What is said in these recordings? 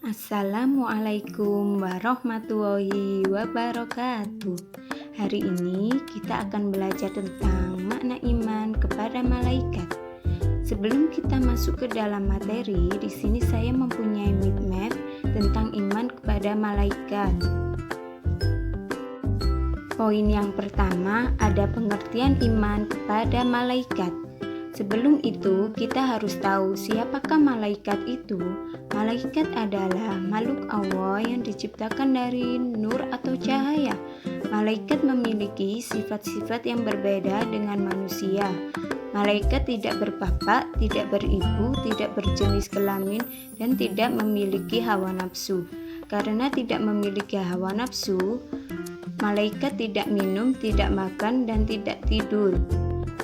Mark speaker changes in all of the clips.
Speaker 1: Assalamualaikum warahmatullahi wabarakatuh. Hari ini kita akan belajar tentang makna iman kepada malaikat. Sebelum kita masuk ke dalam materi, di sini saya mempunyai mind map tentang iman kepada malaikat. Poin yang pertama ada pengertian iman kepada malaikat. Sebelum itu, kita harus tahu siapakah malaikat itu. Malaikat adalah makhluk Allah yang diciptakan dari nur atau cahaya. Malaikat memiliki sifat-sifat yang berbeda dengan manusia. Malaikat tidak berbapak, tidak beribu, tidak berjenis kelamin, dan tidak memiliki hawa nafsu. Karena tidak memiliki hawa nafsu, malaikat tidak minum, tidak makan, dan tidak tidur.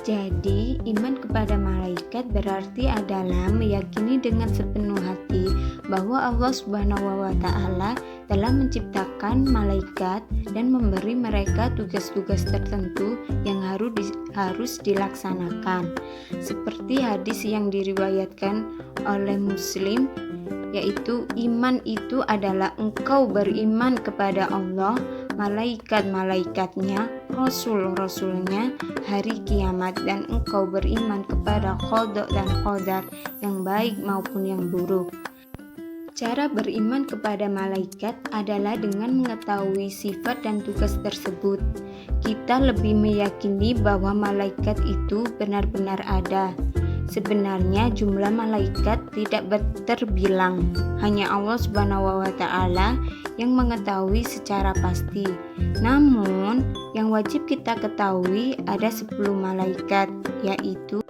Speaker 1: Jadi, iman kepada malaikat berarti adalah meyakini dengan sepenuh hati bahwa Allah Subhanahu wa Ta'ala telah menciptakan malaikat dan memberi mereka tugas-tugas tertentu yang harus dilaksanakan. Seperti hadis yang diriwayatkan oleh Muslim, yaitu iman itu adalah engkau beriman kepada Allah, malaikat-malaikatnya, rasul-rasulnya, hari kiamat, dan engkau beriman kepada qada dan qadar yang baik maupun yang buruk. Cara beriman kepada malaikat adalah dengan mengetahui sifat dan tugas tersebut. Kita lebih meyakini bahwa malaikat itu benar-benar ada. Sebenarnya jumlah malaikat tidak terbilang, hanya Allah Subhanahu wa Ta'ala yang mengetahui secara pasti. Namun, yang wajib kita ketahui ada 10 malaikat, yaitu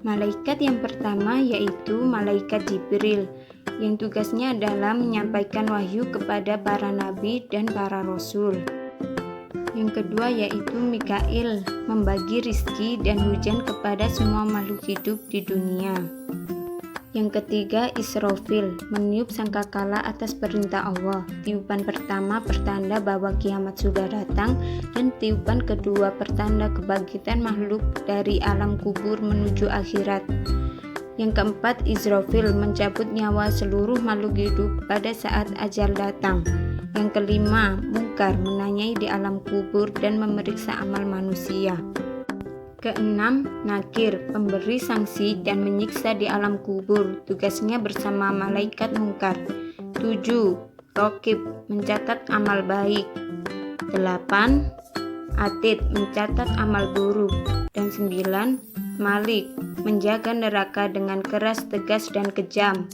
Speaker 1: malaikat yang pertama yaitu malaikat Jibril, yang tugasnya adalah menyampaikan wahyu kepada para nabi dan para rasul. Yang kedua yaitu Mikail, membagi rizki dan hujan kepada semua makhluk hidup di dunia. Yang ketiga Israfil, meniup sangkakala atas perintah Allah. Tiupan pertama pertanda bahwa kiamat sudah datang, dan tiupan kedua pertanda kebangkitan makhluk dari alam kubur menuju akhirat. Yang keempat Israfil, mencabut nyawa seluruh makhluk hidup pada saat ajal datang. Yang kelima Munkar, menanyai di alam kubur dan memeriksa amal manusia. Keenam Nakir, pemberi sanksi dan menyiksa di alam kubur, tugasnya bersama malaikat Munkar. 7 Raqib, mencatat amal baik. 8 Atid, mencatat amal buruk. Dan 9 Malik, menjaga neraka dengan keras, tegas, dan kejam.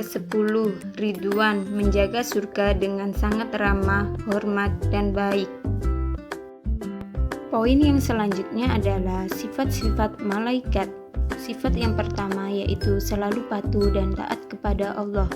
Speaker 1: Ke-10 Ridwan, menjaga surga dengan sangat ramah, hormat, dan baik. Poin yang selanjutnya adalah sifat-sifat malaikat. Sifat yang pertama yaitu selalu patuh dan taat kepada Allah.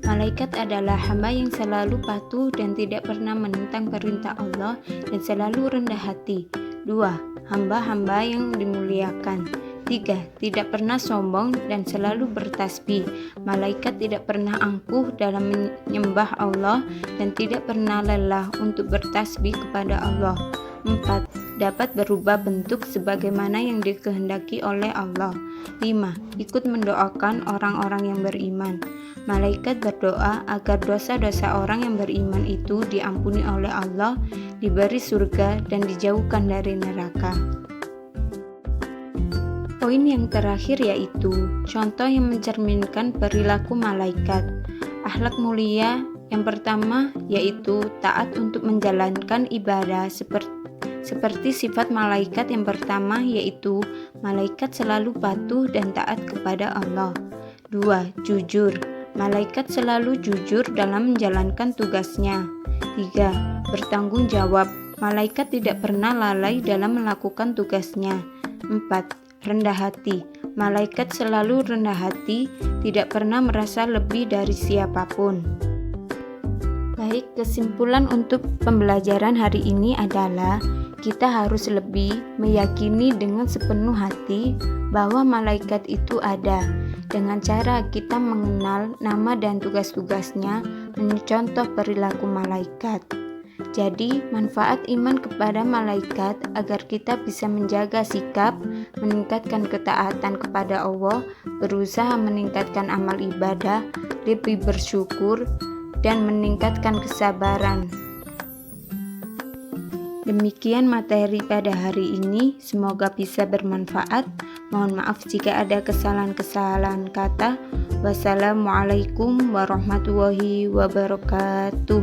Speaker 1: Malaikat adalah hamba yang selalu patuh dan tidak pernah menentang perintah Allah dan selalu rendah hati. 2 Hamba-hamba yang dimuliakan. 3 Tidak pernah sombong dan selalu bertasbih. Malaikat tidak pernah angkuh dalam menyembah Allah dan tidak pernah lelah untuk bertasbih kepada Allah. 4 Dapat berubah bentuk sebagaimana yang dikehendaki oleh Allah. 5 Ikut mendoakan orang-orang yang beriman. Malaikat berdoa agar dosa-dosa orang yang beriman itu diampuni oleh Allah, diberi surga, dan dijauhkan dari neraka. Poin yang terakhir yaitu contoh yang mencerminkan perilaku malaikat. Akhlak mulia yang pertama yaitu taat untuk menjalankan ibadah seperti sifat malaikat yang pertama yaitu malaikat selalu patuh dan taat kepada Allah. 2 Jujur, malaikat selalu jujur dalam menjalankan tugasnya. 3 Bertanggung jawab, malaikat tidak pernah lalai dalam melakukan tugasnya. 4 Rendah hati, malaikat selalu rendah hati, tidak pernah merasa lebih dari siapapun. Baik, kesimpulan untuk pembelajaran hari ini adalah kita harus lebih meyakini dengan sepenuh hati bahwa malaikat itu ada. Dengan cara kita mengenal nama dan tugas-tugasnya, mencontoh perilaku malaikat. Jadi, manfaat iman kepada malaikat agar kita bisa menjaga sikap, meningkatkan ketaatan kepada Allah, berusaha meningkatkan amal ibadah, lebih bersyukur, dan meningkatkan kesabaran. Demikian materi pada hari ini, semoga bisa bermanfaat. Mohon maaf jika ada kesalahan-kesalahan kata. Wassalamualaikum warahmatullahi wabarakatuh.